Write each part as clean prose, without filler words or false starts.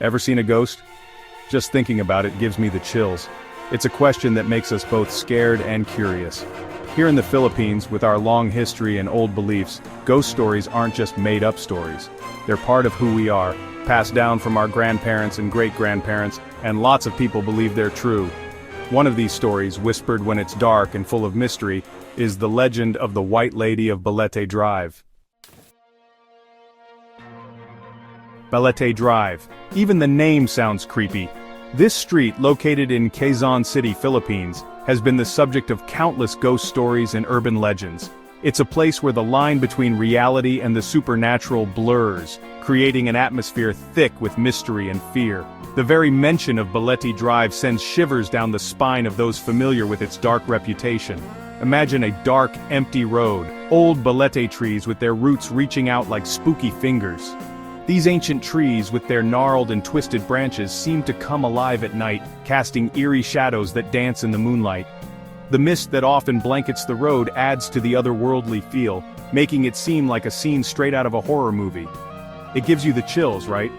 Ever seen a ghost? Just thinking about it gives me the chills. It's a question that makes us both scared and curious. Here in the Philippines, with our long history and old beliefs, ghost stories aren't just made-up stories. They're part of who we are, passed down from our grandparents and great-grandparents, and lots of people believe they're true. One of these stories, whispered when it's dark and full of mystery, is the legend of the White Lady of Balete Drive. Balete Drive. Even the name sounds creepy. This street, located in Quezon City, Philippines, has been the subject of countless ghost stories and urban legends. It's a place where the line between reality and the supernatural blurs, creating an atmosphere thick with mystery and fear. The very mention of Balete Drive sends shivers down the spine of those familiar with its dark reputation. Imagine a dark, empty road, old balete trees with their roots reaching out like spooky fingers. These ancient trees, with their gnarled and twisted branches, seem to come alive at night, casting eerie shadows that dance in the moonlight. The mist that often blankets the road adds to the otherworldly feel, making it seem like a scene straight out of a horror movie. It gives you the chills, right?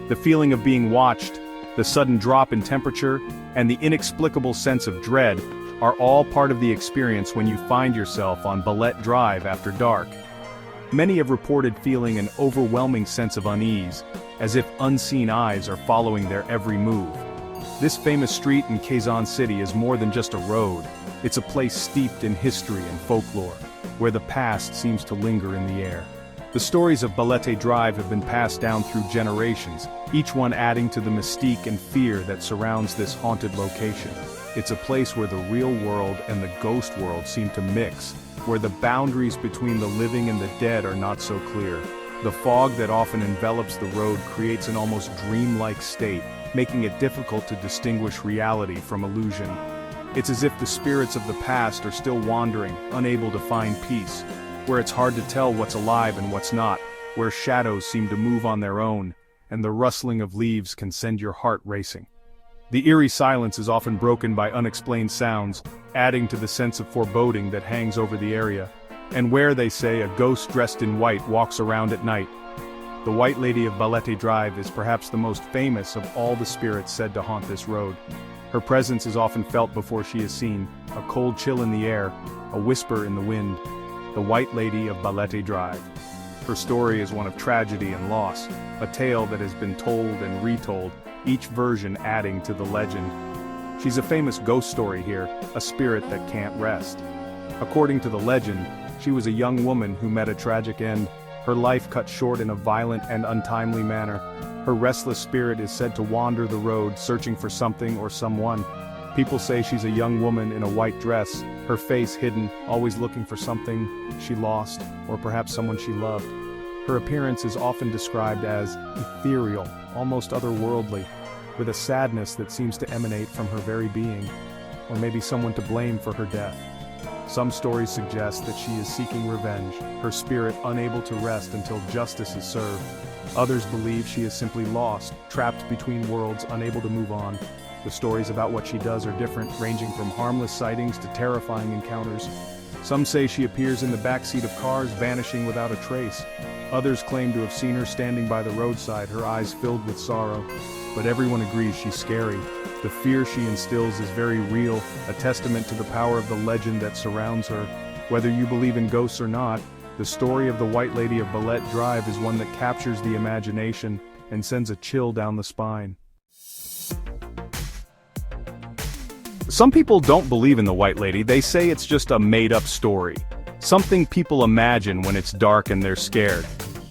The feeling of being watched, the sudden drop in temperature, and the inexplicable sense of dread are all part of the experience when you find yourself on Balete Drive after dark. Many have reported feeling an overwhelming sense of unease, as if unseen eyes are following their every move. This famous street in Quezon City is more than just a road. It's a place steeped in history and folklore, where the past seems to linger in the air. The stories of Balete Drive have been passed down through generations, each one adding to the mystique and fear that surrounds this haunted location. It's a place where the real world and the ghost world seem to mix, where the boundaries between the living and the dead are not so clear. The fog that often envelops the road creates an almost dreamlike state, making it difficult to distinguish reality from illusion. It's as if the spirits of the past are still wandering, unable to find peace, where it's hard to tell what's alive and what's not, where shadows seem to move on their own, and the rustling of leaves can send your heart racing. The eerie silence is often broken by unexplained sounds, adding to the sense of foreboding that hangs over the area, and where, they say, a ghost dressed in white walks around at night. The White Lady of Balete Drive is perhaps the most famous of all the spirits said to haunt this road. Her presence is often felt before she is seen, a cold chill in the air, a whisper in the wind. The White Lady of Balete Drive. Her story is one of tragedy and loss, a tale that has been told and retold, each version adding to the legend. She's a famous ghost story here, a spirit that can't rest. According to the legend, she was a young woman who met a tragic end, her life cut short in a violent and untimely manner. Her restless spirit is said to wander the road searching for something or someone. People say she's a young woman in a white dress, her face hidden, always looking for something she lost, or perhaps someone she loved. Her appearance is often described as ethereal, almost otherworldly, with a sadness that seems to emanate from her very being, or maybe someone to blame for her death. Some stories suggest that she is seeking revenge, her spirit unable to rest until justice is served. Others believe she is simply lost, trapped between worlds, unable to move on. The stories about what she does are different, ranging from harmless sightings to terrifying encounters. Some say she appears in the backseat of cars, vanishing without a trace. Others claim to have seen her standing by the roadside, her eyes filled with sorrow. But everyone agrees she's scary. The fear she instills is very real, a testament to the power of the legend that surrounds her. Whether you believe in ghosts or not, the story of the White Lady of Balete Drive is one that captures the imagination and sends a chill down the spine. Some people don't believe in the White Lady. They say it's just a made-up story. Something people imagine when it's dark and they're scared.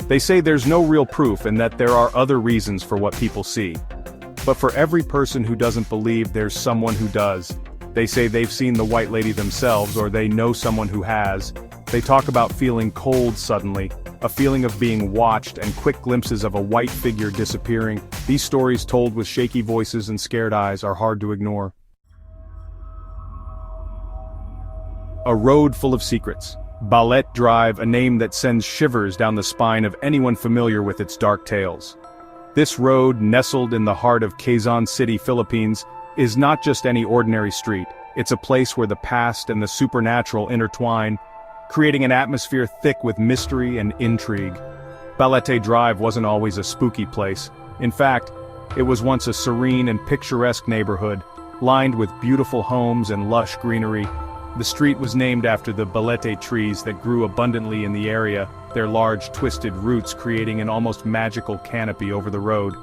They say there's no real proof and that there are other reasons for what people see. But for every person who doesn't believe, there's someone who does. They say they've seen the White Lady themselves, or they know someone who has. They talk about feeling cold suddenly, a feeling of being watched, and quick glimpses of a white figure disappearing. These stories, told with shaky voices and scared eyes, are hard to ignore. A road full of secrets. Balete Drive, a name that sends shivers down the spine of anyone familiar with its dark tales. This road, nestled in the heart of Quezon City, Philippines, is not just any ordinary street. It's a place where the past and the supernatural intertwine, creating an atmosphere thick with mystery and intrigue. Balete Drive wasn't always a spooky place. In fact, It was once a serene and picturesque neighborhood, lined with beautiful homes and lush greenery. The street was named after the Balete trees that grew abundantly in the area, their large twisted roots creating an almost magical canopy over the road.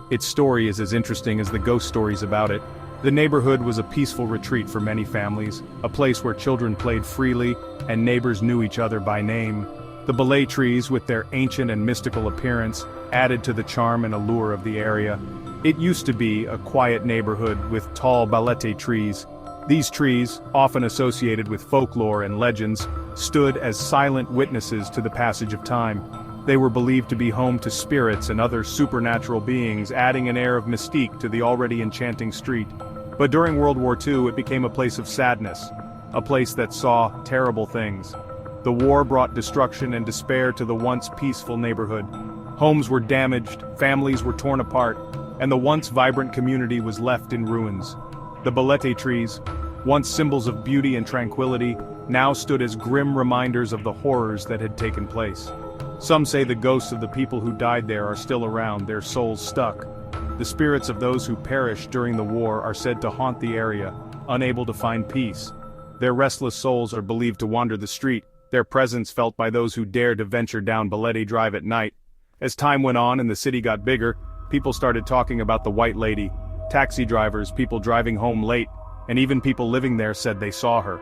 Its story is as interesting as the ghost stories about it. The neighborhood was a peaceful retreat for many families, a place where children played freely and neighbors knew each other by name. The Balete trees, with their ancient and mystical appearance, added to the charm and allure of the area. It used to be a quiet neighborhood with tall Balete trees. These trees, often associated with folklore and legends, stood as silent witnesses to the passage of time. They were believed to be home to spirits and other supernatural beings, adding an air of mystique to the already enchanting street. But during World War II, it became a place of sadness, a place that saw terrible things. The war brought destruction and despair to the once peaceful neighborhood. Homes were damaged, families were torn apart, and the once vibrant community was left in ruins. The Balete trees, once symbols of beauty and tranquility, now stood as grim reminders of the horrors that had taken place. Some say the ghosts of the people who died there are still around, their souls stuck. The spirits of those who perished during the war are said to haunt the area, unable to find peace. Their restless souls are believed to wander the street, their presence felt by those who dared to venture down Balete Drive at night. As time went on and the city got bigger, people started talking about the White Lady. Taxi drivers, people driving home late, and even people living there said they saw her.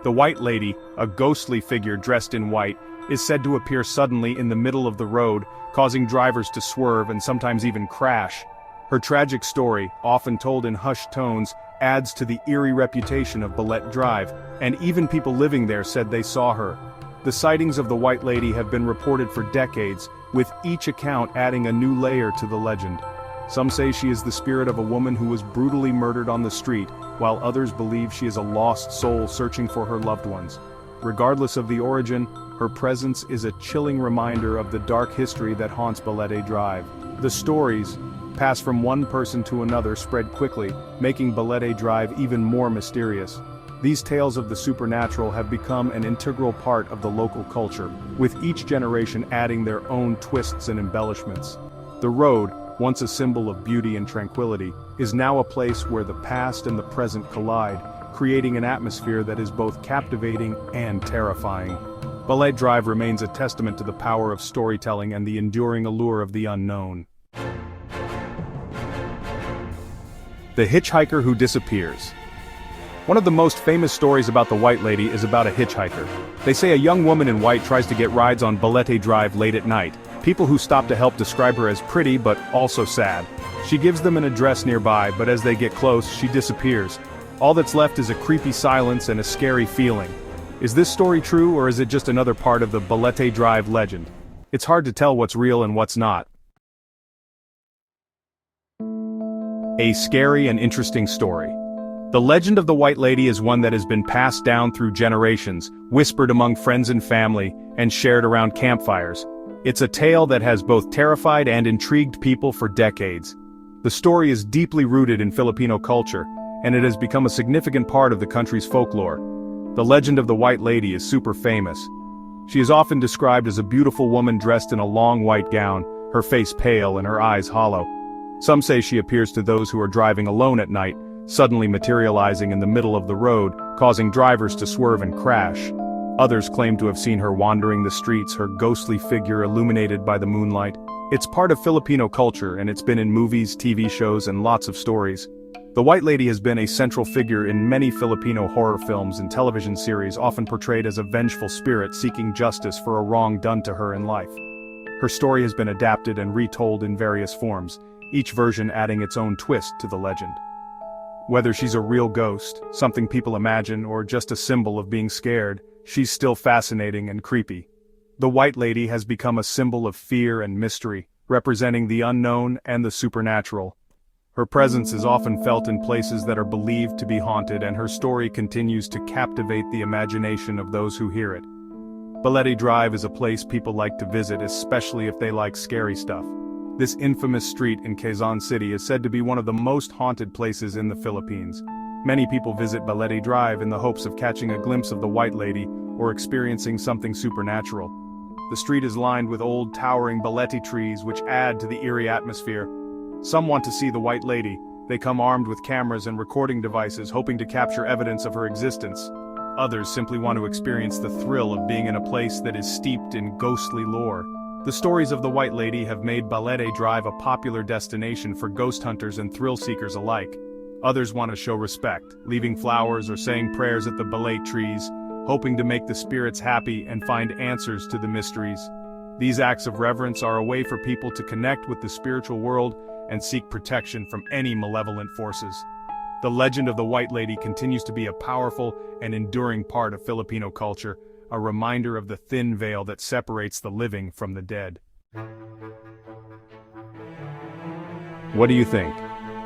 The White Lady, a ghostly figure dressed in white, is said to appear suddenly in the middle of the road, causing drivers to swerve and sometimes even crash. Her tragic story, often told in hushed tones, adds to the eerie reputation of Balete Drive, and even people living there said they saw her. The sightings of the White Lady have been reported for decades, with each account adding a new layer to the legend. Some say she is the spirit of a woman who was brutally murdered on the street, while others believe she is a lost soul searching for her loved ones. Regardless of the origin, her presence is a chilling reminder of the dark history that haunts Balete Drive. The stories, passed from one person to another, spread quickly, making Balete Drive even more mysterious. These tales of the supernatural have become an integral part of the local culture, with each generation adding their own twists and embellishments. The road, once a symbol of beauty and tranquility, is now a place where the past and the present collide, creating an atmosphere that is both captivating and terrifying. Balete Drive remains a testament to the power of storytelling and the enduring allure of the unknown. The hitchhiker who disappears. One of the most famous stories about the White Lady is about a hitchhiker. They say a young woman in white tries to get rides on Balete Drive late at night. People who stop to help describe her as pretty but also sad. She gives them an address nearby, but as they get close, she disappears. All that's left is a creepy silence and a scary feeling. Is this story true, or is it just another part of the Balete Drive legend? It's hard to tell what's real and what's not. A scary and interesting story. The legend of the White Lady is one that has been passed down through generations, whispered among friends and family, and shared around campfires. It's a tale that has both terrified and intrigued people for decades. The story is deeply rooted in Filipino culture, and it has become a significant part of the country's folklore. The legend of the White Lady is super famous. She is often described as a beautiful woman dressed in a long white gown, her face pale and her eyes hollow. Some say she appears to those who are driving alone at night, suddenly materializing in the middle of the road, causing drivers to swerve and crash. Others claim to have seen her wandering the streets, her ghostly figure illuminated by the moonlight. It's part of Filipino culture, and it's been in movies, TV shows, and lots of stories. The White Lady has been a central figure in many Filipino horror films and television series, often portrayed as a vengeful spirit seeking justice for a wrong done to her in life. Her story has been adapted and retold in various forms, each version adding its own twist to the legend. Whether she's a real ghost, something people imagine, or just a symbol of being scared, she's still fascinating and creepy. The White Lady has become a symbol of fear and mystery, representing the unknown and the supernatural. Her presence is often felt in places that are believed to be haunted, and her story continues to captivate the imagination of those who hear it. Balete Drive is a place people like to visit, especially if they like scary stuff. This infamous street in Quezon City is said to be one of the most haunted places in the Philippines. Many people visit Balete Drive in the hopes of catching a glimpse of the White Lady or experiencing something supernatural. The street is lined with old towering balete trees which add to the eerie atmosphere. Some want to see the White Lady. They come armed with cameras and recording devices, hoping to capture evidence of her existence. Others simply want to experience the thrill of being in a place that is steeped in ghostly lore. The stories of the White Lady have made Balete Drive a popular destination for ghost hunters and thrill seekers alike. Others want to show respect, leaving flowers or saying prayers at the Balete trees, hoping to make the spirits happy and find answers to the mysteries. These acts of reverence are a way for people to connect with the spiritual world and seek protection from any malevolent forces. The legend of the White Lady continues to be a powerful and enduring part of Filipino culture, a reminder of the thin veil that separates the living from the dead. What do you think?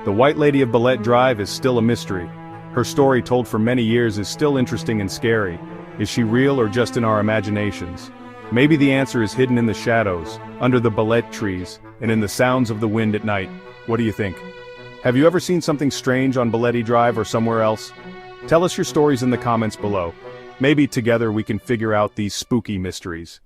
The White Lady of Balete Drive is still a mystery. Her story, told for many years, is still interesting and scary. Is she real or just in our imaginations? Maybe the answer is hidden in the shadows, under the Balete trees, and in the sounds of the wind at night. What do you think? Have you ever seen something strange on Balete Drive or somewhere else? Tell us your stories in the comments below. Maybe together we can figure out these spooky mysteries.